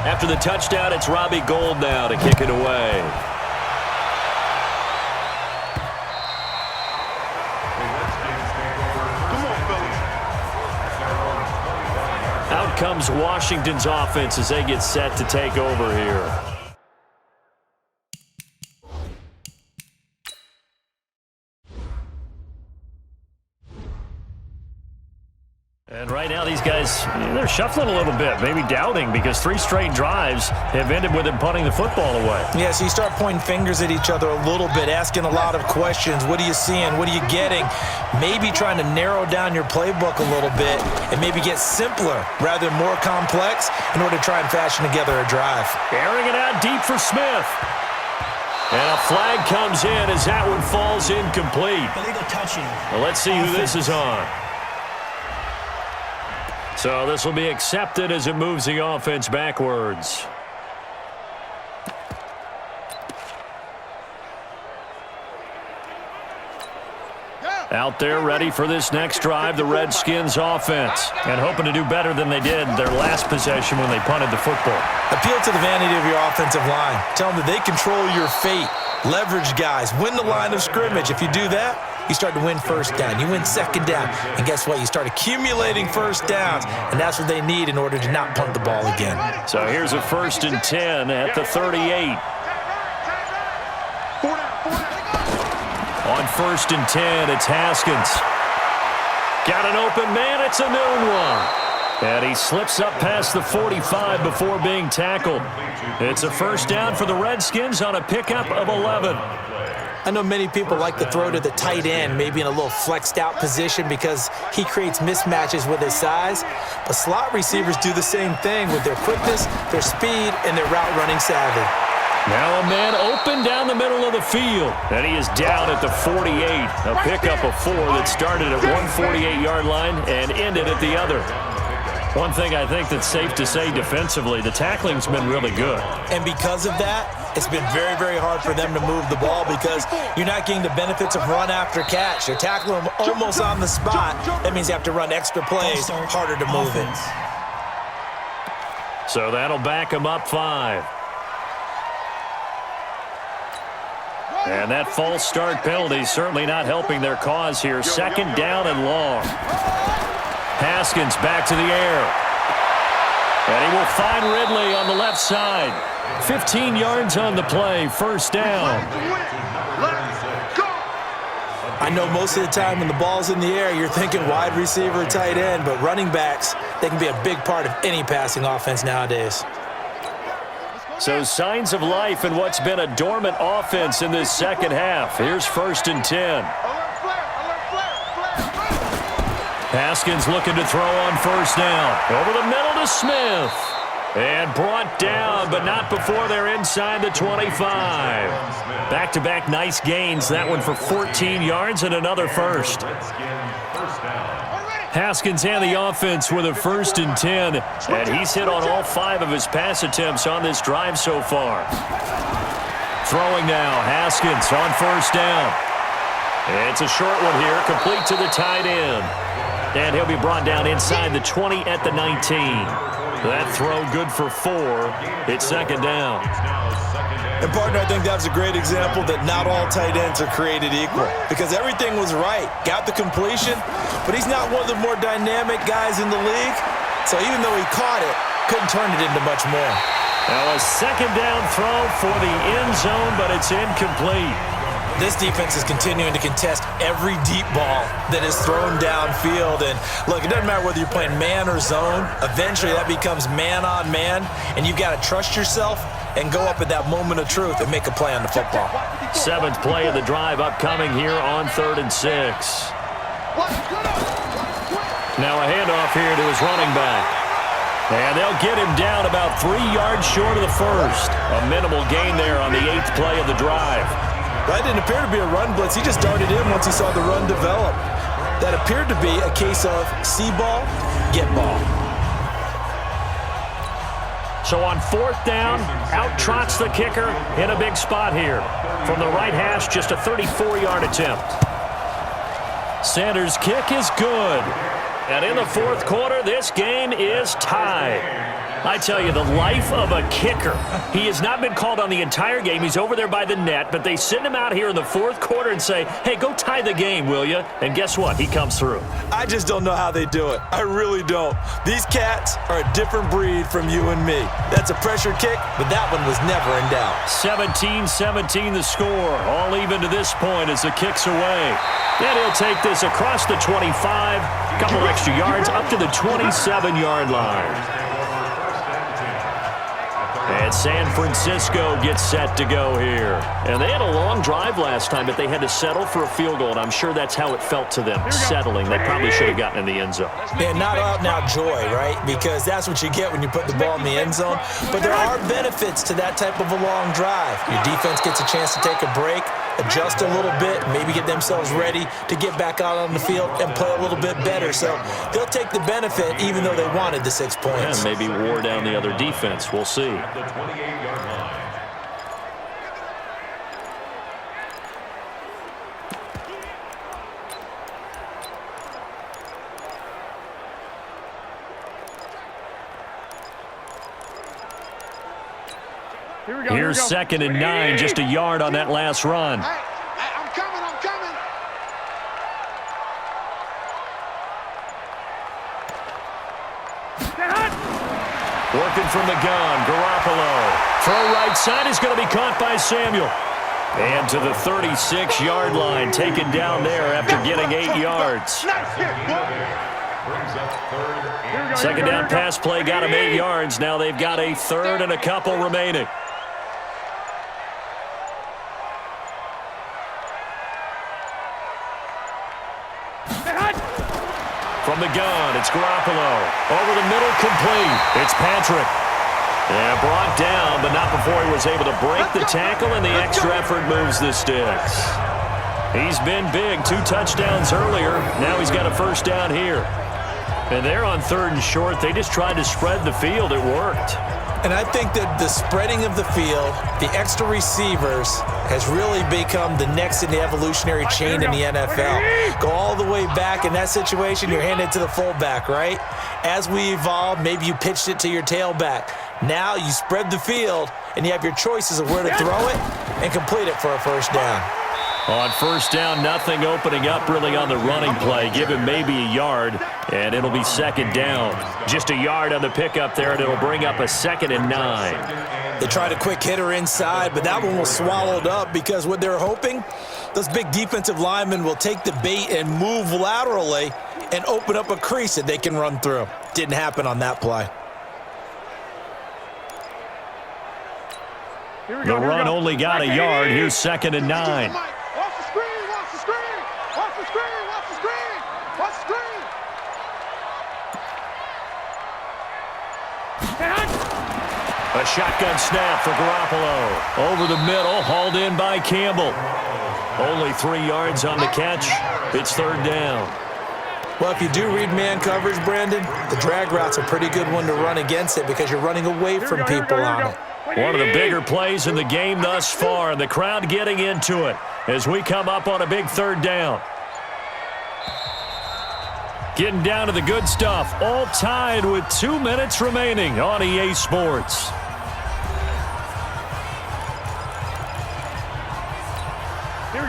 After the touchdown, it's Robbie Gould now to kick it away. Out comes Washington's offense as they get set to take over here. And right now these guys, they're shuffling a little bit, maybe doubting, because 3 straight drives have ended with them punting the football away. Yeah, so you start pointing fingers at each other a little bit, asking a lot of questions. What are you seeing? What are you getting? Maybe trying to narrow down your playbook a little bit and maybe get simpler rather than more complex in order to try and fashion together a drive. Airing it out deep for Smith. And a flag comes in as that one falls incomplete. Illegal touching. Well, let's see who this is on. So this will be accepted as it moves the offense backwards. Out there ready for this next drive, the Redskins offense. And hoping to do better than they did their last possession when they punted the football. Appeal to the vanity of your offensive line. Tell them that they control your fate. Leverage guys. Win the line of scrimmage. If you do that, you start to win first down. You win second down. And guess what? You start accumulating first downs. And that's what they need in order to not punt the ball again. So here's a 1st and 10 at the 38. On 1st and 10, it's Haskins. Got an open man. It's a known one. And he slips up past the 45 before being tackled. It's a 1st down for the Redskins on a pickup of 11. I know many people like to throw to the tight end, maybe in a little flexed out position because he creates mismatches with his size. But slot receivers do the same thing with their quickness, their speed, and their route running savvy. Now a man open down the middle of the field. And he is down at the 48. A pickup of 4 that started at one 48-yard line and ended at the other. One thing I think that's safe to say defensively, the tackling's been really good. And because of that, it's been very, very hard for them to move the ball because you're not getting the benefits of run after catch. You're tackling them almost on the spot. That means you have to run extra plays, harder to move it. So that'll back them up 5. And that false start penalty certainly not helping their cause here. 2nd down and long. Haskins back to the air. And he will find Ridley on the left side. 15 yards on the play, 1st down. I know most of the time when the ball's in the air, you're thinking wide receiver, tight end, but running backs, they can be a big part of any passing offense nowadays. So signs of life in what's been a dormant offense in this second half. Here's 1st and 10. Haskins looking to throw on 1st down. Over the middle to Smith. And brought down, but not before they're inside the 25. Back-to-back nice gains. That one for 14 yards and another 1st. Haskins and the offense with a 1st and 10. And he's hit on all 5 of his pass attempts on this drive so far. Throwing now, Haskins on 1st down. It's a short one here, complete to the tight end. And he'll be brought down inside the 20 at the 19. That throw good for 4. It's 2nd down. And, partner, I think that was a great example that not all tight ends are created equal because everything was right. Got the completion, but he's not one of the more dynamic guys in the league. So even though he caught it, couldn't turn it into much more. Now a 2nd down throw for the end zone, but it's incomplete. This defense is continuing to contest every deep ball that is thrown downfield. And, look, it doesn't matter whether you're playing man or zone. Eventually that becomes man on man, and you've got to trust yourself and go up at that moment of truth and make a play on the football. 7th play of the drive upcoming here on 3rd and 6. Now a handoff here to his running back. And they'll get him down about 3 yards short of the 1st. A minimal gain there on the 8th play of the drive. That didn't appear to be a run blitz. He just darted in once he saw the run develop. That appeared to be a case of see ball, get ball. So on 4th down, out trots the kicker in a big spot here. From the right hash, just a 34-yard attempt. Sanders' kick is good. And in the 4th quarter, this game is tied. I tell you, the life of a kicker. He has not been called on the entire game. He's over there by the net, but they send him out here in the fourth quarter and say, hey, go tie the game, will you? And guess what? He comes through. I just don't know how they do it. I really don't. These cats are a different breed from you and me. That's a pressure kick, but that one was never in doubt. 17-17 the score. All even to this point as the kick's away. And he'll take this across the 25, couple extra yards up to the 27-yard line. And San Francisco gets set to go here. And they had a long drive last time, but they had to settle for a field goal, and I'm sure that's how it felt to them, settling. They probably should have gotten in the end zone. Yeah, not out-and-out joy, right? Because that's what you get when you put the ball in the end zone. But there are benefits to that type of a long drive. Your defense gets a chance to take a break, adjust a little bit, maybe get themselves ready to get back out on the field and play a little bit better. So they'll take the benefit even though they wanted the 6 points. And maybe wore down the other defense. We'll see. The 28-yard line. Here's 2nd and 9, just a yard on that last run. Hey, I'm coming. Working from the gun, Garoppolo. Throw right side is going to be caught by Samuel. And to the 36-yard line, taken down there after getting 8 yards. Second down pass play got him 8 yards. Now they've got a third and a couple remaining. From the gun, it's Garoppolo. Over the middle, complete. It's Patrick. And brought down, but not before he was able to break the tackle, and the extra effort moves the sticks. He's been big, 2 touchdowns earlier. Now he's got a first down here. And they're on 3rd and short. They just tried to spread the field. It worked. And I think that the spreading of the field, the extra receivers, has really become the next in the evolutionary chain in the NFL. Go all the way back in that situation, you're handed to the fullback, right? As we evolve, maybe you pitched it to your tailback. Now you spread the field, and you have your choices of where to throw it and complete it for a first down. On first down, nothing opening up really on the running play. Give him maybe a yard, and it'll be 2nd down. Just a yard on the pickup there, and it'll bring up a 2nd and 9. They tried a quick hitter inside, but that one was swallowed up because what they're hoping, those big defensive linemen will take the bait and move laterally and open up a crease that they can run through. Didn't happen on that play. The run only got a yard. Here's 2nd and 9. A shotgun snap for Garoppolo. Over the middle, hauled in by Campbell. Only 3 yards on the catch. It's 3rd down. Well, if you do read man coverage, Brandon, the drag route's a pretty good one to run against it because you're running away from people on it. One of the bigger plays in the game thus far, and the crowd getting into it as we come up on a big 3rd down. Getting down to the good stuff, all tied with 2 minutes remaining on EA Sports.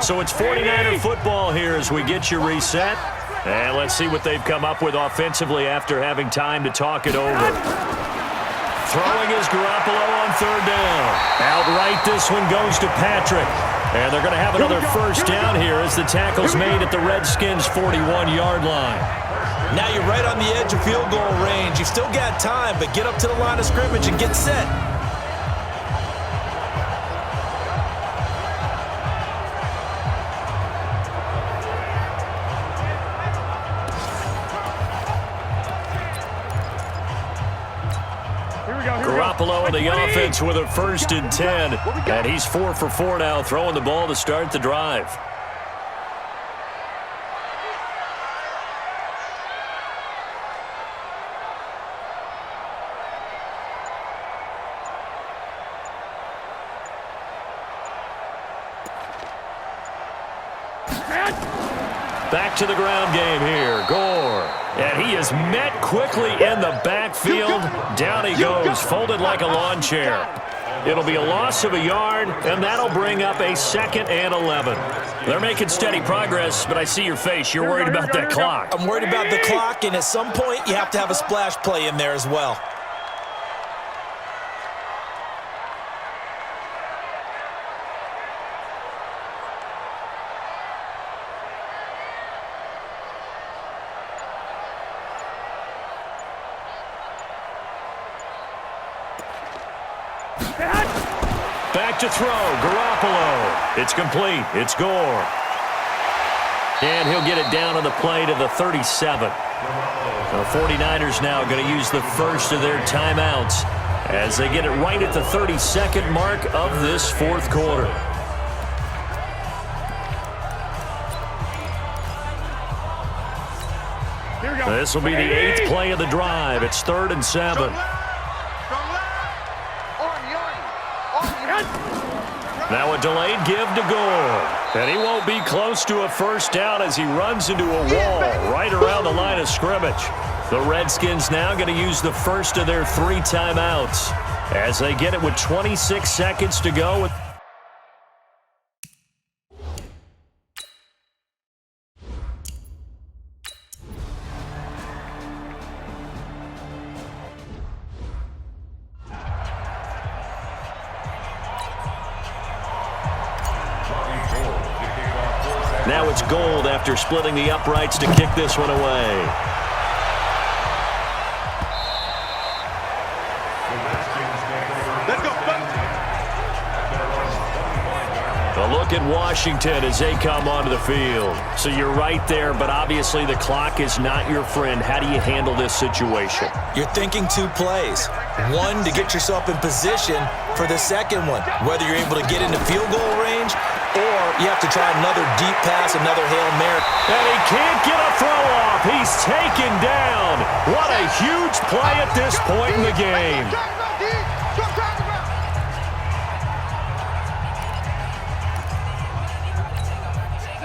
So it's 49er football here as we get you reset. And let's see what they've come up with offensively after having time to talk it over. Throwing is Garoppolo on 3rd down. Outright, this one goes to Patrick. And they're going to have another first down here as the tackle's made at the Redskins' 41-yard line. Now you're right on the edge of field goal range. You've still got time, but get up to the line of scrimmage and get set. Garoppolo and the offense with a 1st and 10. And he's 4 for 4 now, throwing the ball to start the drive. Back to the ground game here. Gore. And he is is met quickly in the backfield. Down he goes, folded like a lawn chair. It'll be a loss of a yard, and that'll bring up a 2nd and 11. They're making steady progress, but I see your face. You're worried about that clock. I'm worried about the clock, and at some point, you have to have a splash play in there as well. Back to throw, Garoppolo. It's complete. It's Gore. And he'll get it down on the play to the 37. The 49ers now going to use the first of their timeouts as they get it right at the 32nd mark of this 4th quarter. This will be the 8th play of the drive. It's 3rd and 7. Now a delayed give to Gore. And he won't be close to a first down as he runs into a wall right around the line of scrimmage. The Redskins now going to use the first of their 3 timeouts as they get it with 26 seconds to go. Now it's Gold after splitting the uprights to kick this one away. A look at Washington as they come onto the field. So you're right there, but obviously the clock is not your friend. How do you handle this situation? You're thinking 2 plays. One, to get yourself in position for the second one, whether you're able to get into field goal range or you have to try another deep pass, another Hail Mary. And he can't get a throw off. He's taken down. What a huge play at this point in the game.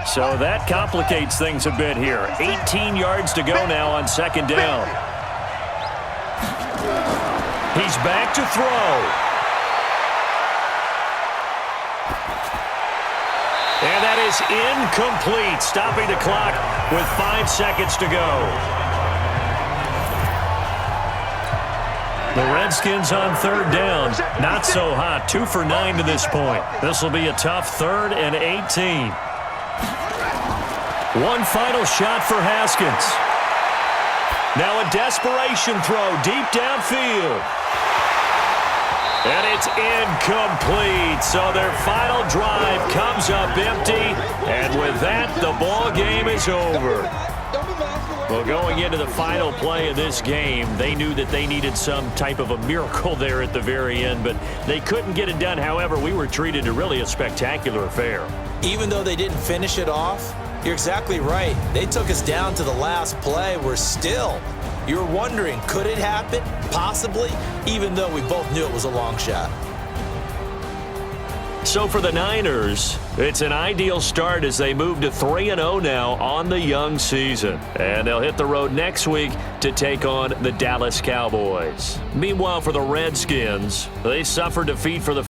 So that complicates things a bit here. 18 yards to go now on 2nd down. He's back to throw. And that is incomplete, stopping the clock with 5 seconds to go. The Redskins on 3rd down. Not so hot. 2 for 9 to this point. This will be a tough 3rd and 18. One final shot for Haskins. Now a desperation throw deep downfield. And it's incomplete. So their final drive comes up empty. And with that, the ball game is over. Well, going into the final play of this game, they knew that they needed some type of a miracle there at the very end, but they couldn't get it done. However, we were treated to really a spectacular affair. Even though they didn't finish it off, you're exactly right. They took us down to the last play. We're still, you're wondering, could it happen? Possibly, even though we both knew it was a long shot. So for the Niners, it's an ideal start as they move to 3-0 now on the young season. And they'll hit the road next week to take on the Dallas Cowboys. Meanwhile, for the Redskins, they suffered defeat for the